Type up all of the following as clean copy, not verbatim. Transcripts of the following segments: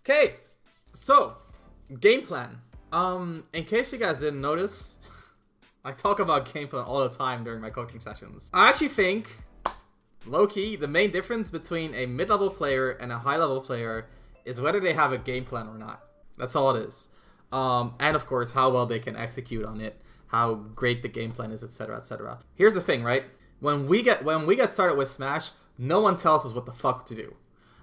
Okay, so game plan. In case you guys didn't notice, I talk about game plan all the time during my coaching sessions. I actually think, low-key, the main difference between a mid-level player and a high-level player is whether they have a game plan or not. That's all it is. And of course, how well they can execute on it, how great the game plan is, etc., etc. Here's the thing, right? When we get started with Smash, no one tells us what the fuck to do.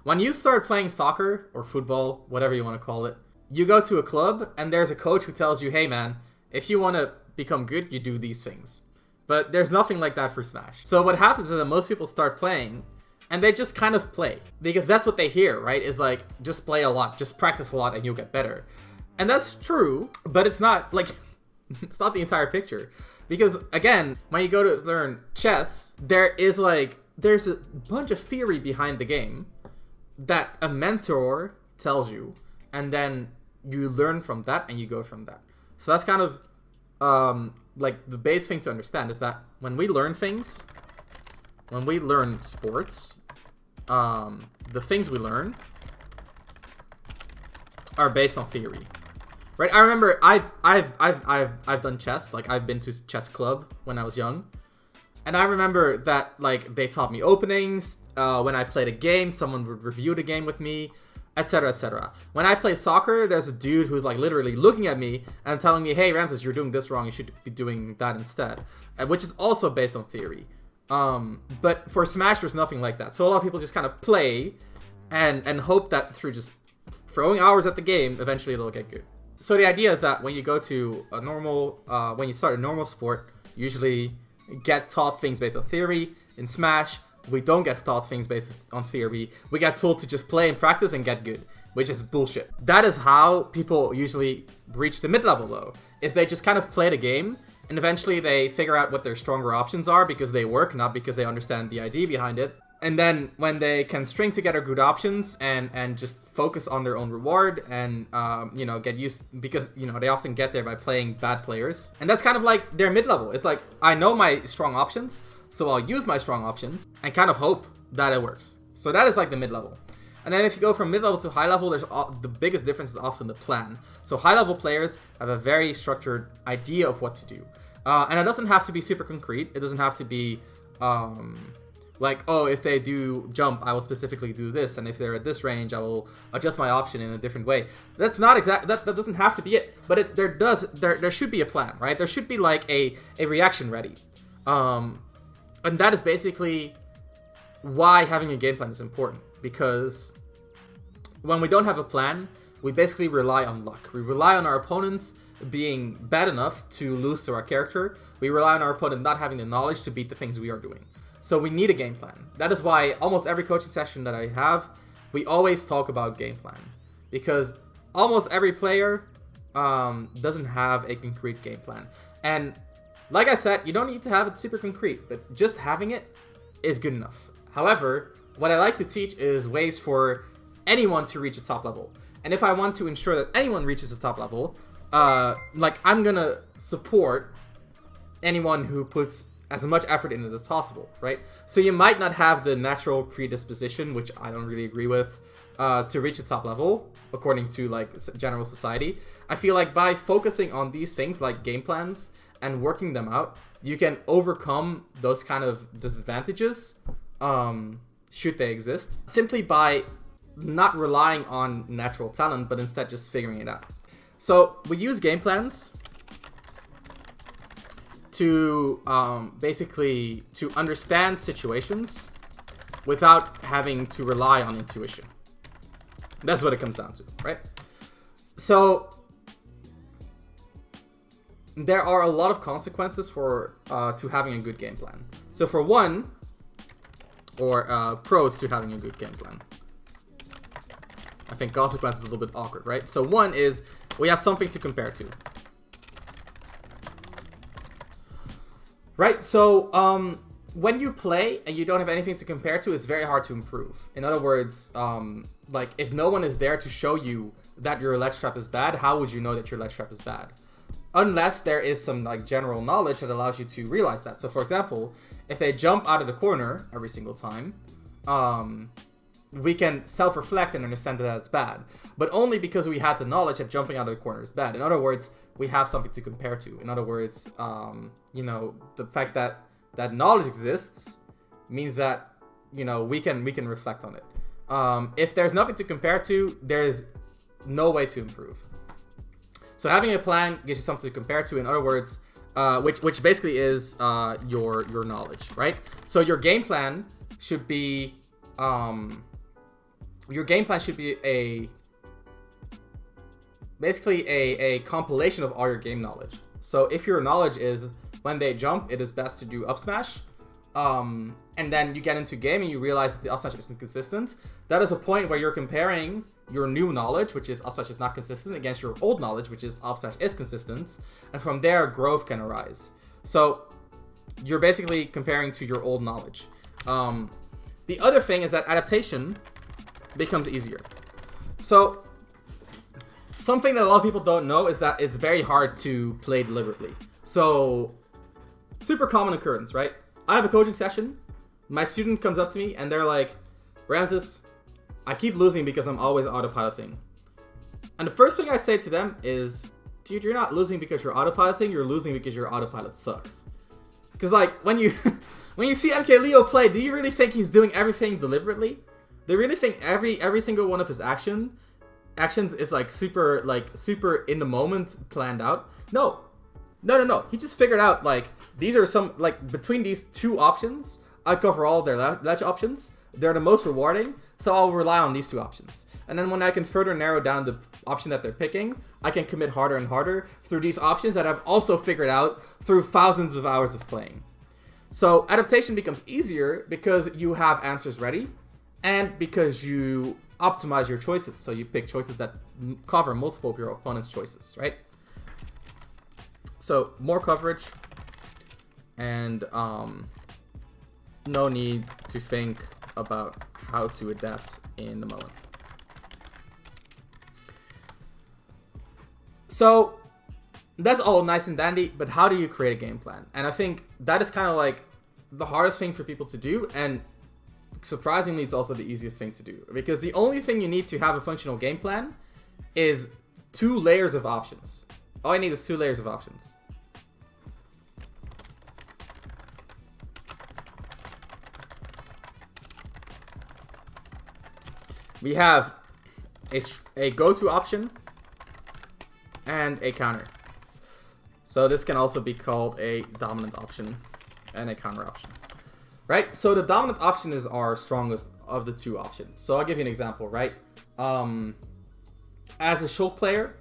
When you start playing soccer or football, whatever you want to call it, you go to a club and there's a coach who tells you, hey man, if you want to become good, you do these things. But there's nothing like that for Smash. So what happens is that most people start playing and they just kind of play because that's what they hear, right? Is like, just play a lot, just practice a lot and you'll get better. And that's true, but it's not like, it's not the entire picture. Because again, when you go to learn chess, there's a bunch of theory behind the game that a mentor tells you, and then you learn from that and you go from that. So that's kind of like the base thing to understand is that when we learn things, when we learn sports, the things we learn are based on theory, right? I remember I've done chess. Like I've been to chess club when I was young, and I remember that like they taught me openings. When I played a game, someone would review the game with me, etc., etc. When I play soccer, there's a dude who's like literally looking at me and telling me, hey Ramses, you're doing this wrong, you should be doing that instead, which is also based on theory. But for Smash, there's nothing like that. So a lot of people just kind of play and hope that through just throwing hours at the game, eventually it'll get good. So the idea is that when you go to a normal, when you start a normal sport, usually get taught things based on theory. In Smash, we don't get taught things based on theory. We get told to just play and practice and get good, which is bullshit. That is how people usually reach the mid-level though, is they just kind of play the game and eventually they figure out what their stronger options are because they work, not because they understand the idea behind it. And then when they can string together good options and just focus on their own reward and, get used, because, they often get there by playing bad players. And that's kind of like their mid-level. It's like, I know my strong options, so I'll use my strong options and kind of hope that it works. So that is like the mid-level. And then if you go from mid-level to high-level, the biggest difference is often the plan. So high-level players have a very structured idea of what to do. And it doesn't have to be super concrete. It doesn't have to be like, oh, if they do jump, I will specifically do this. And if they're at this range, I will adjust my option in a different way. That's not exact. That doesn't have to be it. But there should be a plan, right? There should be like a reaction ready. And that is basically why having a game plan is important. Because when we don't have a plan, we basically rely on luck. We rely on our opponents being bad enough to lose to our character. We rely on our opponent not having the knowledge to beat the things we are doing. So we need a game plan. That is why almost every coaching session that I have, we always talk about game plan. Because almost every player doesn't have a concrete game plan. And like I said, you don't need to have it super concrete, but just having it is good enough. However, what I like to teach is ways for anyone to reach a top level. And if I want to ensure that anyone reaches the top level, I'm gonna support anyone who puts as much effort in it as possible, right? So you might not have the natural predisposition, which I don't really agree with, to reach the top level, according to like general society. I feel like by focusing on these things like game plans and working them out, you can overcome those kind of disadvantages, should they exist, simply by not relying on natural talent, but instead just figuring it out. So we use game plans to basically to understand situations without having to rely on intuition. That's what it comes down to, right? So there are a lot of consequences for to having a good game plan. So for one, or pros to having a good game plan. I think consequences is a little bit awkward, right? So one is we have something to compare to. Right, so when you play and you don't have anything to compare to, it's very hard to improve. In other words, like if no one is there to show you that your ledge trap is bad, how would you know that your ledge trap is bad? Unless there is some like general knowledge that allows you to realize that. So for example, if they jump out of the corner every single time, we can self-reflect and understand that that's bad, but only because we had the knowledge that jumping out of the corner is bad. In other words, we have something to compare to. In other words, the fact that knowledge exists means that, we can reflect on it. If there's nothing to compare to, there's no way to improve. So having a plan gives you something to compare to. In other words, which basically is your knowledge, right? So your game plan should be basically a compilation of all your game knowledge. So if your knowledge is when they jump, it is best to do up smash, and then you get into game and you realize that the up smash isn't consistent, that is a point where you're comparing your new knowledge, which is up smash is not consistent, against your old knowledge, which is up smash is consistent, and from there growth can arise. So you're basically comparing to your old knowledge. The other thing is that adaptation becomes easier. So something that a lot of people don't know is that it's very hard to play deliberately. So super common occurrence, right? I have a coaching session. My student comes up to me and they're like, Ramses, I keep losing because I'm always autopiloting. And the first thing I say to them is, dude, you're not losing because you're autopiloting, you're losing because your autopilot sucks. Because when you when you see MK Leo play, do you really think he's doing everything deliberately? Do you really think every single one of his actions is super in the moment planned out? No. He just figured out these are some between these two options, I cover all their ledge options. They're the most rewarding, so I'll rely on these two options. And then when I can further narrow down the option that they're picking, I can commit harder and harder through these options that I've also figured out through thousands of hours of playing. So adaptation becomes easier because you have answers ready and because you optimize your choices. So you pick choices that cover multiple of your opponent's choices, right? So more coverage and no need to think about how to adapt in the moment. So that's all nice and dandy, but how do you create a game plan? And I think that is kind of the hardest thing for people to do, and surprisingly it's also the easiest thing to do, because the only thing you need to have a functional game plan is 2 layers of options. All I need is 2 layers of options. We have a go-to option and a counter. So this can also be called a dominant option and a counter option, right? So the dominant option is our strongest of the 2 options. So I'll give you an example, right? As a Shulk player,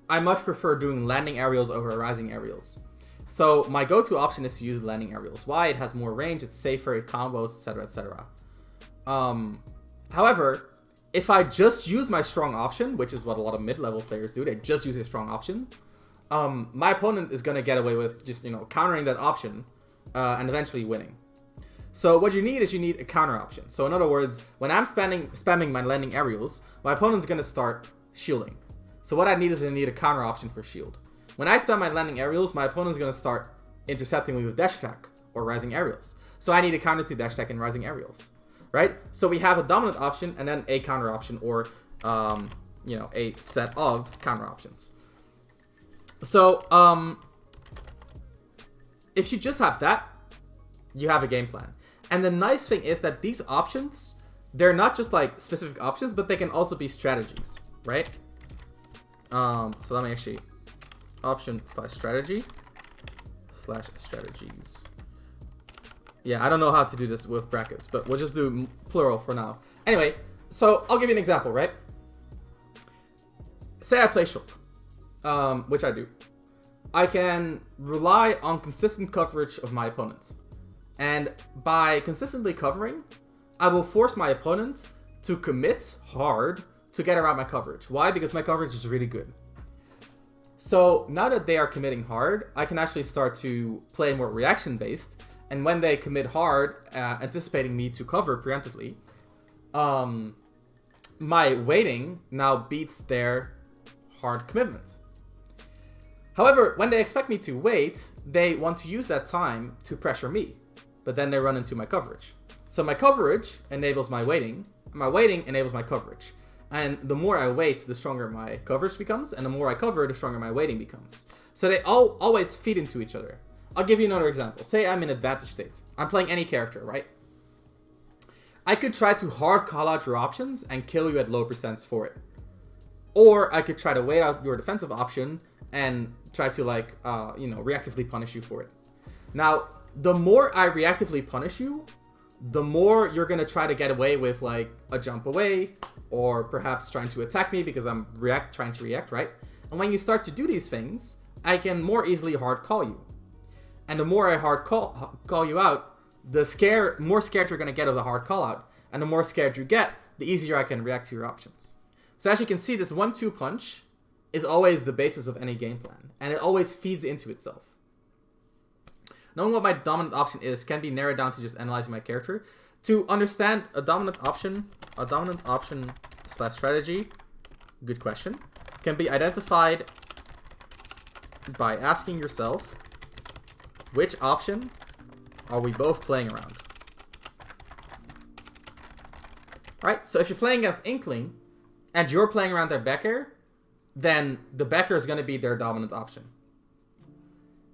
I much prefer doing landing aerials over rising aerials. So my go-to option is to use landing aerials. Why? It has more range, it's safer, it combos, etc, etc. However, if I just use my strong option, which is what a lot of mid-level players do, they just use a strong option, my opponent is going to get away with just, countering that option and eventually winning. So what you need is a counter option. So in other words, when I'm spamming my landing aerials, my opponent's going to start shielding. So what I need a counter option for shield. When I spam my landing aerials, my opponent's going to start intercepting me with dash attack or rising aerials. So I need a counter to dash attack and rising aerials. Right? So we have a dominant option and then a counter option, or a set of counter options. So if you just have that, you have a game plan. And the nice thing is that these options, they're not just specific options, but they can also be strategies, right? So let me actually option/strategy/strategies. Yeah, I don't know how to do this with brackets, but we'll just do plural for now. Anyway, so I'll give you an example, right? Say I play Shulk, which I do. I can rely on consistent coverage of my opponent. And by consistently covering, I will force my opponent to commit hard to get around my coverage. Why? Because my coverage is really good. So now that they are committing hard, I can actually start to play more reaction-based. And when they commit hard, anticipating me to cover preemptively, my waiting now beats their hard commitment. However, when they expect me to wait, they want to use that time to pressure me. But then they run into my coverage. So my coverage enables my waiting, My waiting enables my coverage. And the more I wait, the stronger my coverage becomes. And the more I cover, the stronger my waiting becomes. So they all always feed into each other. I'll give you another example. Say I'm in advantage state. I'm playing any character, right? I could try to hard call out your options and kill you at low percents for it. Or I could try to wait out your defensive option and try to reactively punish you for it. Now, the more I reactively punish you, the more you're going to try to get away with like a jump away or perhaps trying to attack me because I'm trying to react, right? And when you start to do these things, I can more easily hard call you. And the more I hard call you out, the more scared you're going to get of the hard call out. And the more scared you get, the easier I can react to your options. So as you can see, this 1-2 punch is always the basis of any game plan. And it always feeds into itself. Knowing what my dominant option is can be narrowed down to just analyzing my character. To understand a dominant option / strategy, good question, can be identified by asking yourself, which option are we both playing around? Right? So if you're playing against Inkling, and you're playing around their Becker, then the Becker is going to be their dominant option.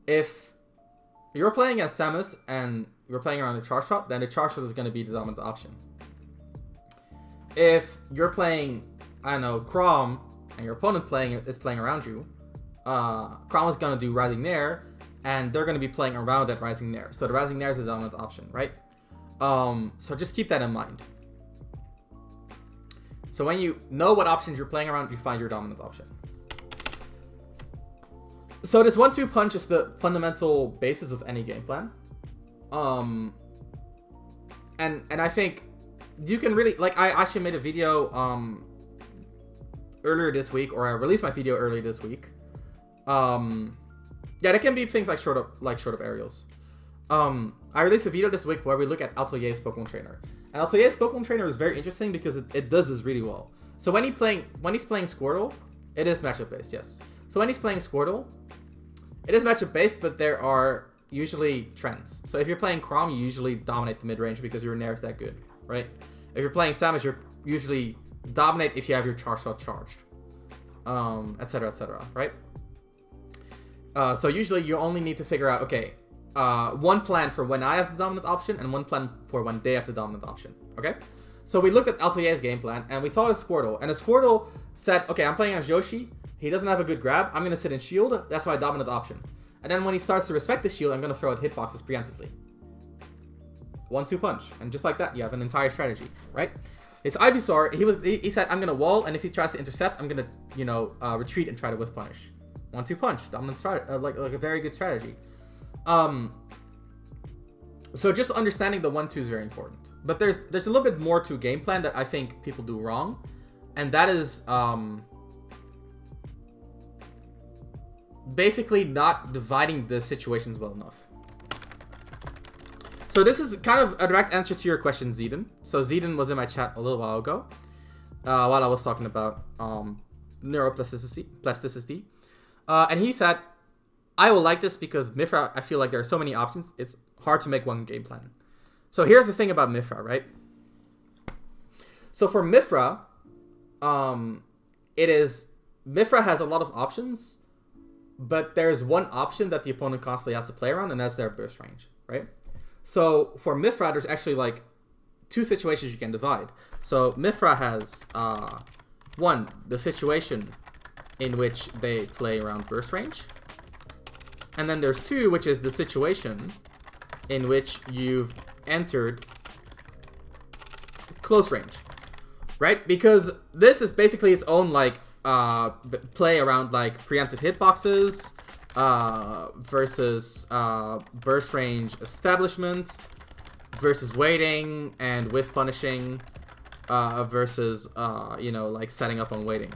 If you're playing as Samus and you're playing around the charge shot, then the charge shot is going to be the dominant option. If you're playing, I don't know, Chrom, and your opponent is playing around you, Chrom is going to do Rising Nair, and they're going to be playing around that Rising Nair. So the Rising Nair is the dominant option, right? So just keep that in mind. So when you know what options you're playing around, you find your dominant option. So this 1-2 punch is the fundamental basis of any game plan. And I think you can really, like, I actually made a video earlier this week, or I released my video earlier this week. Yeah, there can be things like short up aerials. I released a video this week where we look at Atelier's Pokemon Trainer. And Atelier's Pokemon Trainer is very interesting because it does this really well. So when he's playing Squirtle, it is matchup based, yes. So when he's playing Squirtle, it is matchup based, but there are usually trends. So if you're playing Chrom, you usually dominate the mid range because your Nair is that good, right? If you're playing Samus, you usually dominate if you have your charge shot charged, etc., right? So usually you only need to figure out, okay, one plan for when I have the dominant option and one plan for when they have the dominant option, okay? So we looked at Atelier's game plan and we saw a Squirtle, and a Squirtle said, okay, I'm playing as Yoshi, he doesn't have a good grab, I'm going to sit in shield, that's my dominant option. And then when he starts to respect the shield, I'm going to throw out hitboxes preemptively. 1-2 punch, and just like that, you have an entire strategy, right? His Ivysaur, he said, I'm going to wall, and if he tries to intercept, I'm going to, retreat and try to whiff punish. 1-2 punch, dominant strategy, like a very good strategy. So just understanding the 1-2 is very important. But there's a little bit more to game plan that I think people do wrong, and that is basically not dividing the situations well enough. So this is kind of a direct answer to your question, Zeden. So Zeden was in my chat a little while ago, while I was talking about neuroplasticity. And he said, I will like this because Mifra, I feel like there are so many options, it's hard to make one game plan. So here's the thing about Mifra, right? So for Mifra, Mifra has a lot of options, but there's one option that the opponent constantly has to play around, and that's their burst range, right? So for Mifra, there's actually like two situations you can divide. So Mifra has one, the situation in which they play around burst range, and then there's two, which is the situation in which you've entered close range, right? Because this is basically its own like play around like preemptive hitboxes versus burst range establishment versus waiting and whiff punishing versus like setting up on waiting,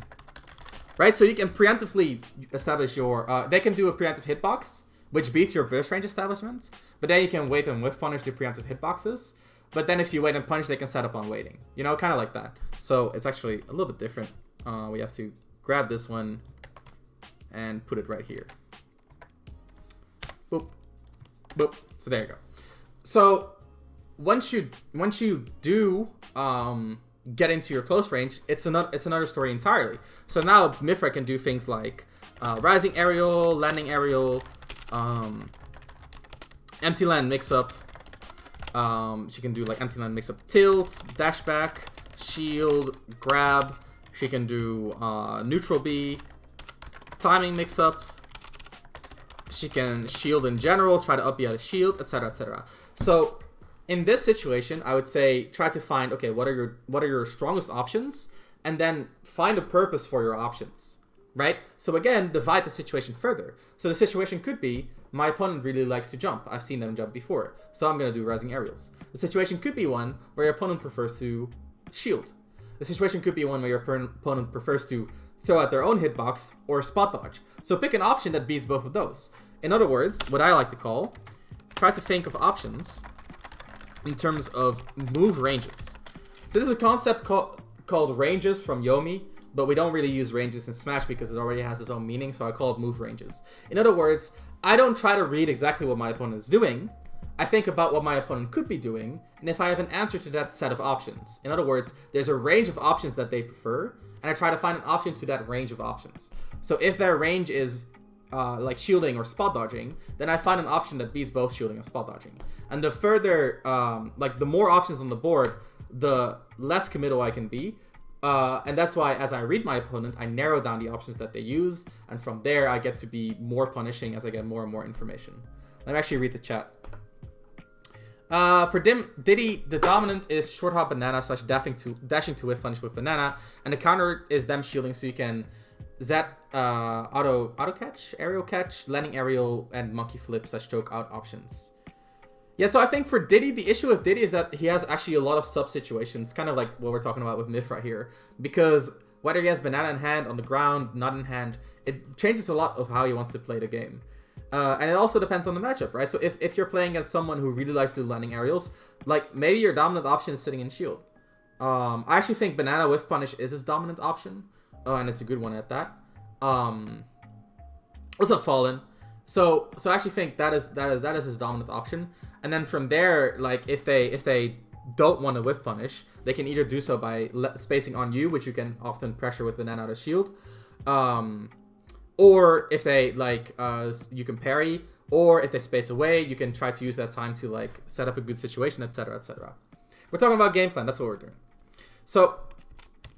right? So you can preemptively establish your they can do a preemptive hitbox which beats your burst range establishment, but then you can wait and whiff punish the preemptive hitboxes. But then if you wait and punish, they can set up on waiting. Kind of like that. So it's actually a little bit different. We have to grab this one and put it right here. Boop. Boop. So there you go. So once you do get into your close range, it's another story entirely. So now Mithra can do things like rising aerial, landing aerial, empty land mix up. She can do like empty land mix up tilts, dash back, shield, grab. She can do neutral B, timing mix up. She can shield in general, try to up B out of shield, etc., etc. So in this situation, I would say try to find, okay, what are your strongest options, and then find a purpose for your options, right? So again, divide the situation further. So the situation could be, my opponent really likes to jump. I've seen them jump before, so I'm going to do rising aerials. The situation could be one where your opponent prefers to shield. The situation could be one where your opponent prefers to throw out their own hitbox or spot dodge. So pick an option that beats both of those. In other words, what I like to call, try to think of options in terms of move ranges. So this is a concept called ranges from Yomi, but we don't really use ranges in Smash because it already has its own meaning, so I call it move ranges. In other words, I don't try to read exactly what my opponent is doing. I think about what my opponent could be doing, and if I have an answer to that set of options. In other words, there's a range of options that they prefer, and I try to find an option to that range of options. So if their range is like shielding or spot dodging, then I find an option that beats both shielding and spot dodging. And the further, like the more options on the board, the less committal I can be. And that's why as I read my opponent, I narrow down the options that they use, and from there I get to be more punishing as I get more and more information. Let me actually read the chat. For Diddy, the dominant is short hop banana / dashing to whiff punish with banana, and the counter is them shielding, so you can zap auto catch, aerial catch, landing aerial, and monkey flip / choke out options. Yeah, so I think for Diddy, the issue with Diddy is that he has actually a lot of sub situations, kind of like what we're talking about with Myth right here, because whether he has banana in hand, on the ground, not in hand, it changes a lot of how he wants to play the game. And it also depends on the matchup, right? So if you're playing against someone who really likes to do landing aerials, like maybe your dominant option is sitting in shield. I actually think banana with punish is his dominant option, and it's a good one at that. What's up, Fallen? So I actually think that is his dominant option. And then from there, like if they don't want to whiff punish, they can either do so by spacing on you, which you can often pressure with banana out of shield, or if they like you can parry, or if they space away, you can try to use that time to like set up a good situation, etc., etc. We're talking about game plan. That's what we're doing. So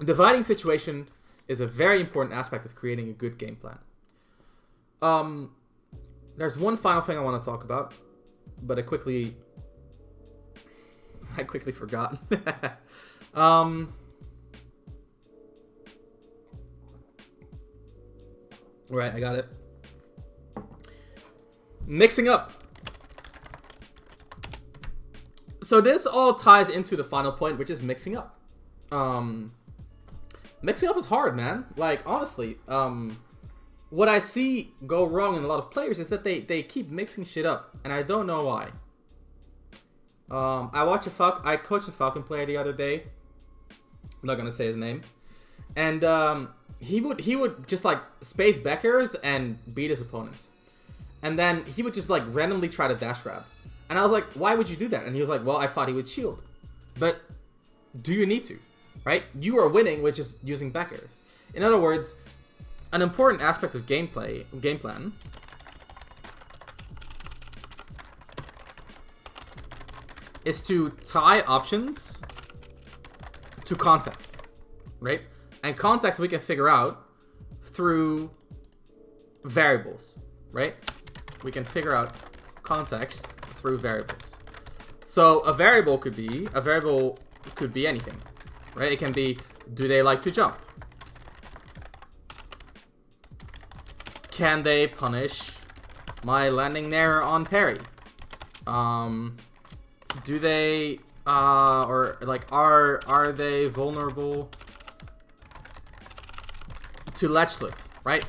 dividing situation is a very important aspect of creating a good game plan. There's one final thing I want to talk about, but I quickly forgot. Right, I got it. Mixing up. So this all ties into the final point, which is mixing up. Mixing up is hard, man. Like, honestly, what I see go wrong in a lot of players is that they keep mixing shit up, and I don't know why. I coached a Falcon player the other day. I'm not gonna say his name, and he would just like space Beckers and beat his opponents, and then he would just like randomly try to dash grab, and I was like, why would you do that? And he was like, well, I thought he would shield, but do you need to? Right? You are winning with just using Beckers. In other words, an important aspect of game plan is to tie options to context, right? And context we can figure out through variables, right? We can figure out context through variables. So a variable could be anything, right? It can be, do they like to jump? Can they punish my landing nair on parry? Do they or like are they vulnerable to ledge slip, right?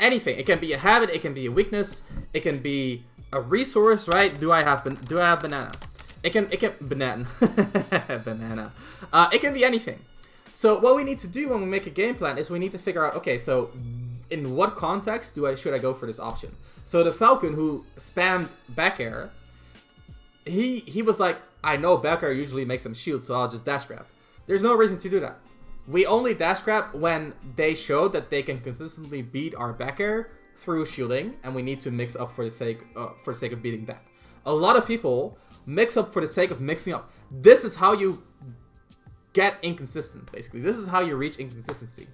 Anything. It can be a habit, it can be a weakness, it can be a resource, right? Do I have banana? It can banana. Banana. It can be anything. So what we need to do when we make a game plan is we need to figure out, okay, so in what context should I go for this option? So the Falcon who spammed back air, he was like, I know back air usually makes them shield, so I'll just dash grab. There's no reason to do that. We only dash grab when they showed that they can consistently beat our back air through shielding, and we need to mix up for the sake of beating that. A lot of people mix up for the sake of mixing up. This is how you get inconsistent, basically. This is how you reach inconsistency.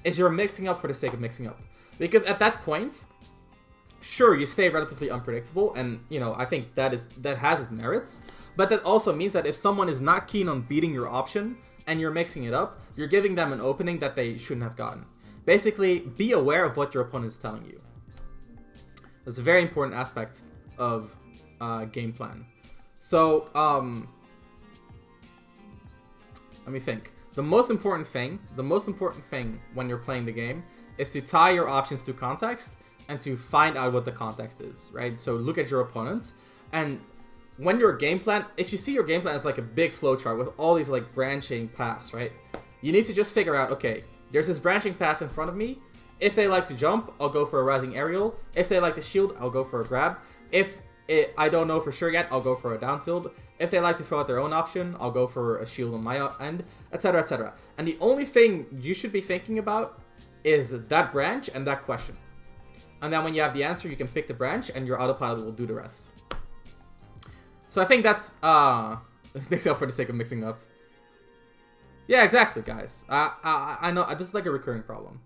Is you're mixing up for the sake of mixing up. Because at that point, sure, you stay relatively unpredictable, and I think that has its merits. But that also means that if someone is not keen on beating your option and you're mixing it up, you're giving them an opening that they shouldn't have gotten. Basically, be aware of what your opponent is telling you. That's a very important aspect of game plan. So, let me think. The most important thing when you're playing the game is to tie your options to context and to find out what the context is, right? So look at your opponent, and when your game plan, if you see your game plan as like a big flowchart with all these like branching paths, right? You need to just figure out, okay, there's this branching path in front of me. If they like to jump, I'll go for a rising aerial. If they like to shield, I'll go for a grab. If I don't know for sure yet, I'll go for a down tilt. If they like to throw out their own option, I'll go for a shield on my end, etc., etc. And the only thing you should be thinking about is that branch and that question. And then when you have the answer, you can pick the branch and your autopilot will do the rest. So I think that's mix up for the sake of mixing up. Yeah, exactly, guys. I know this is like a recurring problem.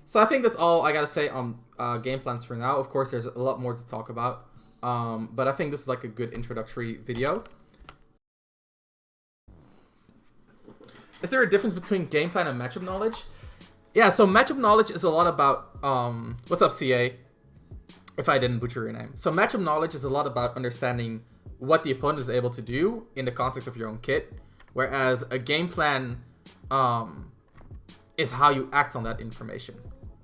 So I think that's all I gotta say on game plans for now. Of course, there's a lot more to talk about. But I think this is like a good introductory video. Is there a difference between game plan and matchup knowledge? Yeah, so matchup knowledge is a lot about, what's up, CA? If I didn't butcher your name. So matchup knowledge is a lot about understanding what the opponent is able to do in the context of your own kit. Whereas a game plan is how you act on that information,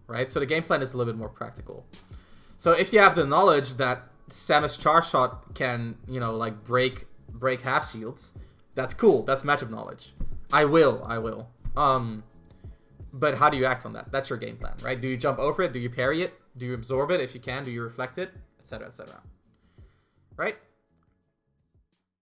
right? So the game plan is a little bit more practical. So if you have the knowledge that Samus charge shot can, like break half shields, that's cool. That's matchup knowledge. I will. But how do you act on that? That's your game plan, right? Do you jump over it? Do you parry it? Do you absorb it? If you can, do you reflect it? Etc., etc. Right?